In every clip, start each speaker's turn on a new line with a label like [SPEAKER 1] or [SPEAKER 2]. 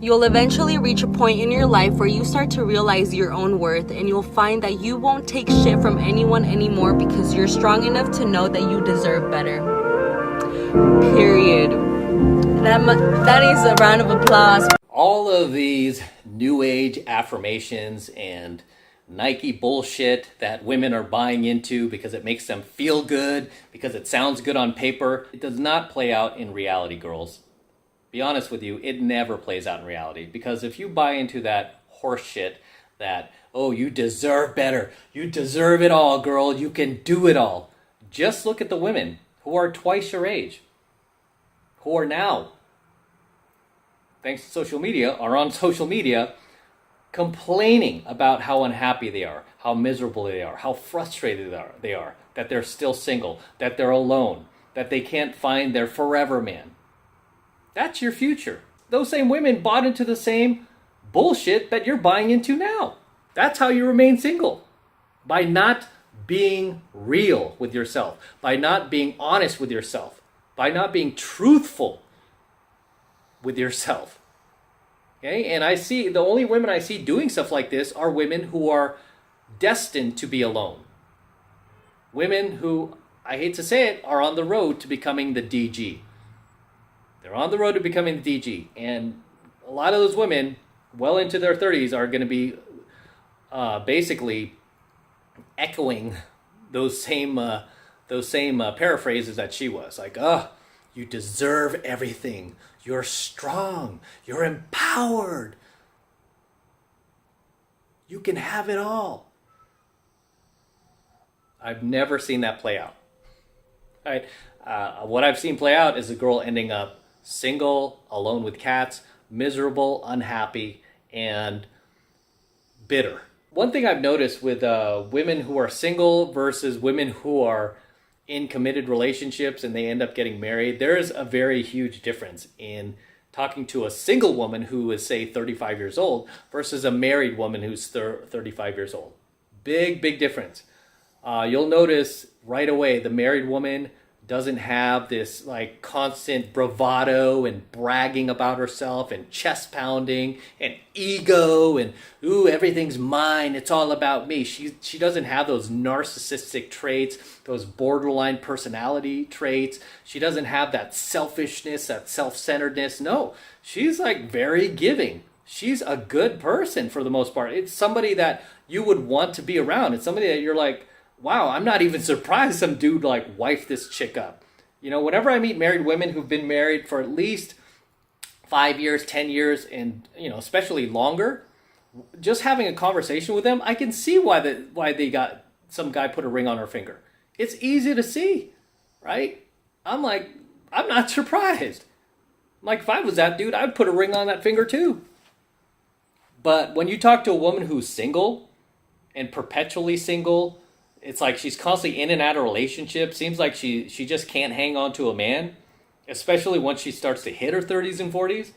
[SPEAKER 1] You'll eventually reach a point in your life where you start to realize your own worth, and you'll find that you won't take shit from anyone anymore because you're strong enough to know that you deserve better. Period. That is a round of applause.
[SPEAKER 2] All of these new age affirmations and Nike bullshit that women are buying into because it makes them feel good, because it sounds good on paper, it does not play out in reality, girls. Be honest with you, it never plays out in reality. Because if you buy into that horse shit that, oh, you deserve better, you deserve it all, girl, you can do it all. Just look at the women who are twice your age, who are now, thanks to social media, are on social media complaining about how unhappy they are, how miserable they are, how frustrated they are, that they're still single, that they're alone, that they can't find their forever man. That's your future. Those same women bought into the same bullshit that you're buying into now. That's how you remain single. By not being real with yourself, by not being honest with yourself, by not being truthful with yourself. Okay? And I see, the only women I see doing stuff like this are women who are destined to be alone. Women who, I hate to say it, are on the road to becoming the DG. They're on the road to becoming the DG. And a lot of those women, well into their 30s, are going to be basically echoing those same paraphrases that she was. Like, you deserve everything. You're strong. You're empowered. You can have it all. I've never seen that play out. All right. What I've seen play out is a girl ending up single, alone with cats, miserable, unhappy, and bitter. One thing I've noticed with women who are single versus women who are in committed relationships and they end up getting married, there's a very huge difference in talking to a single woman who is, say, 35 years old versus a married woman who's 35 years old. Big difference. You'll notice right away the married woman doesn't have this like constant bravado and bragging about herself and chest pounding and ego and ooh, everything's mine, it's all about me. She doesn't have those narcissistic traits, those borderline personality traits. She doesn't have that selfishness, that self-centeredness. No, she's like very giving. She's a good person for the most part. It's somebody that you would want to be around. It's somebody that you're like, wow, I'm not even surprised some dude like wifed this chick up. You know, whenever I meet married women who've been married for at least 5 years, 10 years, and, you know, especially longer, just having a conversation with them, I can see why they got some guy put a ring on her finger. It's easy to see, right? I'm like, I'm not surprised. Like, if I was that dude, I'd put a ring on that finger too. But when you talk to a woman who's single and perpetually single, it's like she's constantly in and out of relationships. Seems like she just can't hang on to a man, especially once she starts to hit her 30s and 40s.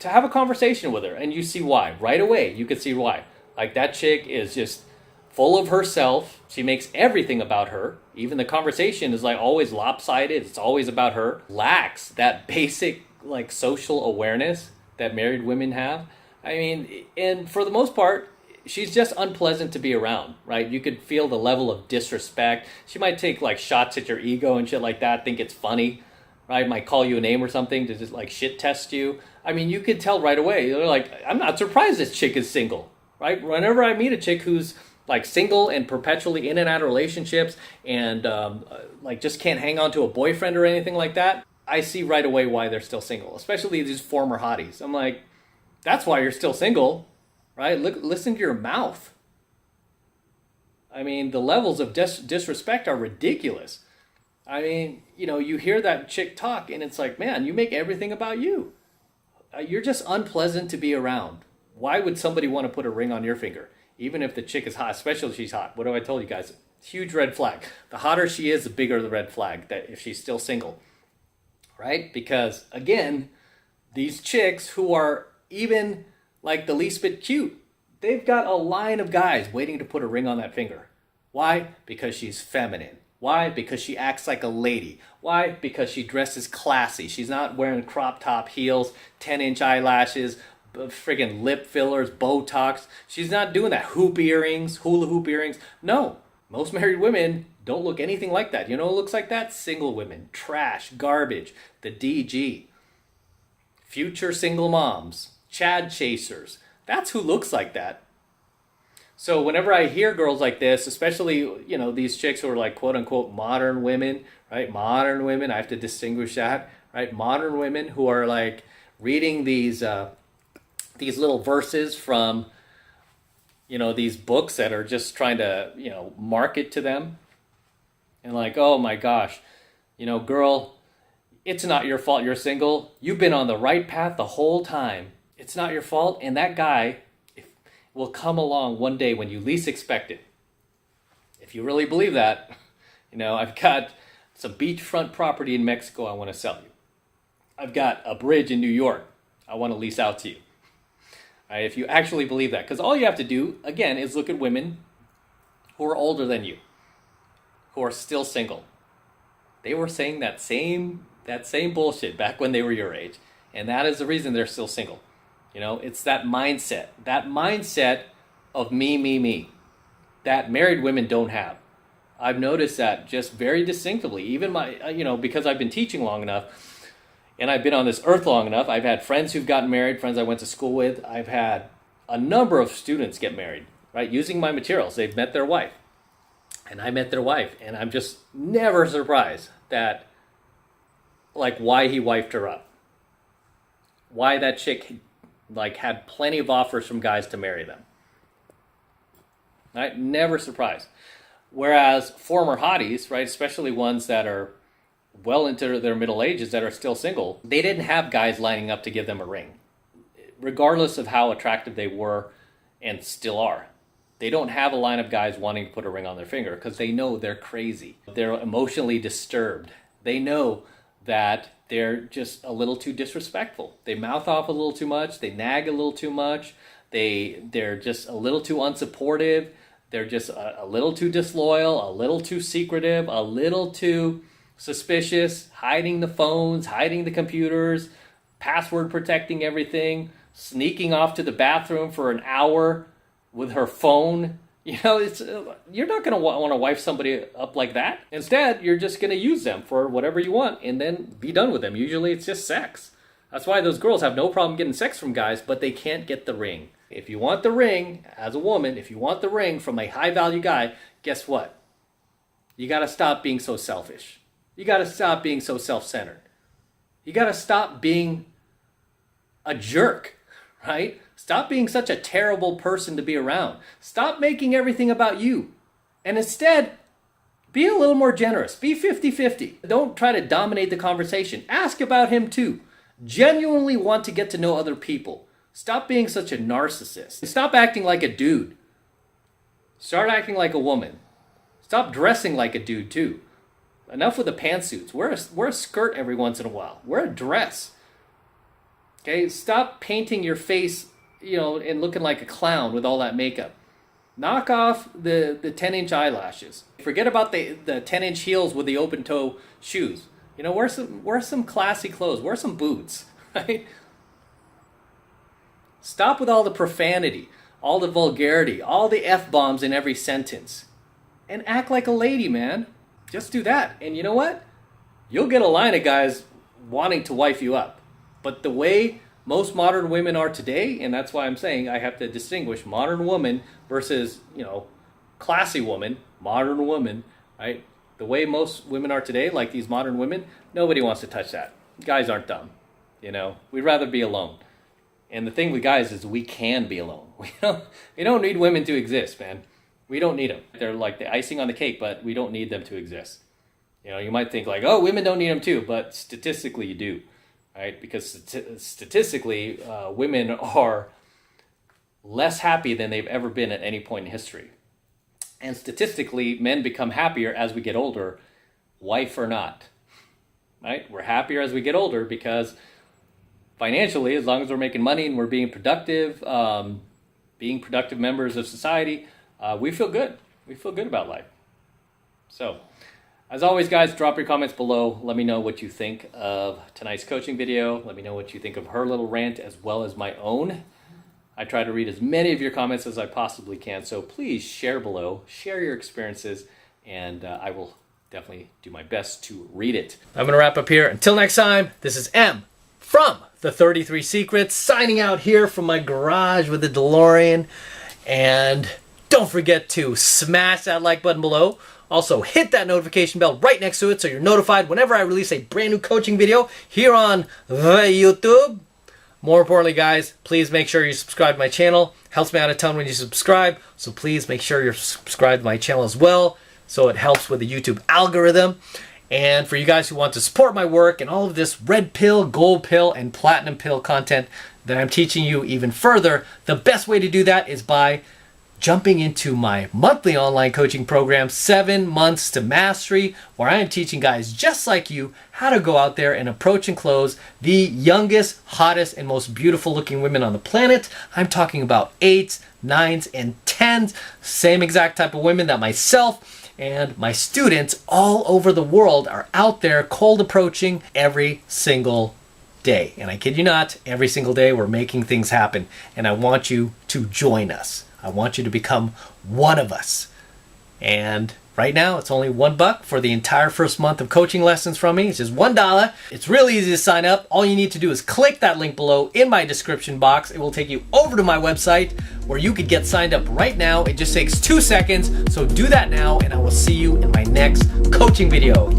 [SPEAKER 2] To have a conversation with her, and you see why. Right away, you can see why. Like, that chick is just full of herself. She makes everything about her. Even the conversation is like always lopsided. It's always about her. Lacks that basic like social awareness that married women have. I mean, and for the most part, she's just unpleasant to be around, right? You could feel the level of disrespect. She might take like shots at your ego and shit like that, think it's funny, right? Might call you a name or something to just like shit test you. I mean, you could tell right away. You're like, I'm not surprised this chick is single, right? Whenever I meet a chick who's like single and perpetually in and out of relationships and like just can't hang on to a boyfriend or anything like that, I see right away why they're still single, especially these former hotties. I'm like, that's why you're still single. Right? Listen to your mouth. I mean, the levels of disrespect are ridiculous. I mean, you know, you hear that chick talk and it's like, man, you make everything about you. You're just unpleasant to be around. Why would somebody want to put a ring on your finger? Even if the chick is hot, especially if she's hot. What have I told you guys? Huge red flag. The hotter she is, the bigger the red flag that if she's still single. Right? Because, again, these chicks who are even like the least bit cute, they've got a line of guys waiting to put a ring on that finger. Why? Because she's feminine. Why? Because she acts like a lady. Why? Because she dresses classy. She's not wearing crop top heels, 10-inch eyelashes, friggin' lip fillers, Botox. She's not doing that. Hoop earrings, hula hoop earrings. No. Most married women don't look anything like that. You know what looks like that? Single women. Trash, garbage, the DG. Future single moms, Chad chasers. That's who looks like that. So whenever I hear girls like this, especially, these chicks who are like quote unquote modern women, right? Modern women, I have to distinguish that, right? Modern women who are like reading these little verses from, these books that are just trying to, market to them. And like, oh my gosh, girl, it's not your fault you're single. You've been on the right path the whole time. It's not your fault. And that guy will come along one day when you least expect it. If you really believe that, I've got some beachfront property in Mexico I want to sell you. I've got a bridge in New York I want to lease out to you. All right, if you actually believe that. Because all you have to do, again, is look at women who are older than you, who are still single. They were saying that same bullshit back when they were your age. And that is the reason they're still single. It's that mindset of me, that married women don't have. I've noticed that just very distinctively. Even because I've been teaching long enough and I've been on this earth long enough, I've had friends who've gotten married, friends I went to school with. I've had a number of students get married, right? Using my materials. They've met their wife. And I met their wife. And I'm just never surprised that, like, why he wifed her up. Why that chick had plenty of offers from guys to marry them. Right? Never surprised. Whereas former hotties, right, especially ones that are well into their middle ages that are still single, they didn't have guys lining up to give them a ring. Regardless of how attractive they were and still are. They don't have a line of guys wanting to put a ring on their finger because they know they're crazy. They're emotionally disturbed. They know that they're just a little too disrespectful. They mouth off a little too much. They nag a little too much. They're just a little too unsupportive. They're just a little too disloyal, a little too secretive, a little too suspicious, hiding the phones, hiding the computers, password protecting everything, sneaking off to the bathroom for an hour with her phone. You're not going to want to wife somebody up like that. Instead, you're just going to use them for whatever you want and then be done with them. Usually it's just sex. That's why those girls have no problem getting sex from guys, but they can't get the ring. If you want the ring, as a woman, if you want the ring from a high-value guy, guess what? You got to stop being so selfish. You got to stop being so self-centered. You got to stop being a jerk, right? Stop being such a terrible person to be around. Stop making everything about you. And instead, be a little more generous. Be 50-50. Don't try to dominate the conversation. Ask about him too. Genuinely want to get to know other people. Stop being such a narcissist. Stop acting like a dude. Start acting like a woman. Stop dressing like a dude too. Enough with the pantsuits. Wear a skirt every once in a while. Wear a dress. Okay? Stop painting your face, and looking like a clown with all that makeup. Knock off the 10-inch eyelashes. Forget about the 10-inch heels with the open-toe shoes. Wear some classy clothes. Wear some boots, right? Stop with all the profanity, all the vulgarity, all the F-bombs in every sentence. And act like a lady, man. Just do that. And you know what? You'll get a line of guys wanting to wife you up. But the way most modern women are today, and that's why I'm saying I have to distinguish modern woman versus, classy woman, modern woman, right? The way most women are today, like these modern women, nobody wants to touch that. Guys aren't dumb, We'd rather be alone. And the thing with guys is we can be alone. We don't need women to exist, man. We don't need them. They're like the icing on the cake, but we don't need them to exist. You might think like, oh, women don't need them too, but statistically you do, right? Because statistically, women are less happy than they've ever been at any point in history. And statistically, men become happier as we get older, wife or not, right? We're happier as we get older because financially, as long as we're making money and we're being productive members of society, we feel good. We feel good about life. So As always, guys, drop your comments below. Let me know what you think of tonight's coaching video. Let me know what you think of her little rant as well as my own. I try to read as many of your comments as I possibly can, so please share below, share your experiences, and I will definitely do my best to read it. I'm going to wrap up here. Until next time, this is M from the 33 Secrets, signing out here from my garage with the DeLorean. And don't forget to smash that like button below. Also, hit that notification bell right next to it so you're notified whenever I release a brand new coaching video here on the YouTube. More importantly, guys, please make sure you subscribe to my channel. Helps me out a ton when you subscribe, so please make sure you're subscribed to my channel as well, so it helps with the YouTube algorithm. And for you guys who want to support my work and all of this red pill, gold pill, and platinum pill content that I'm teaching you even further, the best way to do that is by jumping into my monthly online coaching program, 7 Months to Mastery, where I am teaching guys just like you how to go out there and approach and close the youngest, hottest, and most beautiful looking women on the planet. I'm talking about 8s, 9s, and 10s, same exact type of women that myself and my students all over the world are out there cold approaching every single day. And I kid you not, every single day we're making things happen. And I want you to join us. I want you to become one of us. And right now, it's only $1 for the entire first month of coaching lessons from me. It's just $1. It's really easy to sign up. All you need to do is click that link below in my description box. It will take you over to my website where you could get signed up right now. It just takes 2 seconds. So do that now, and I will see you in my next coaching video.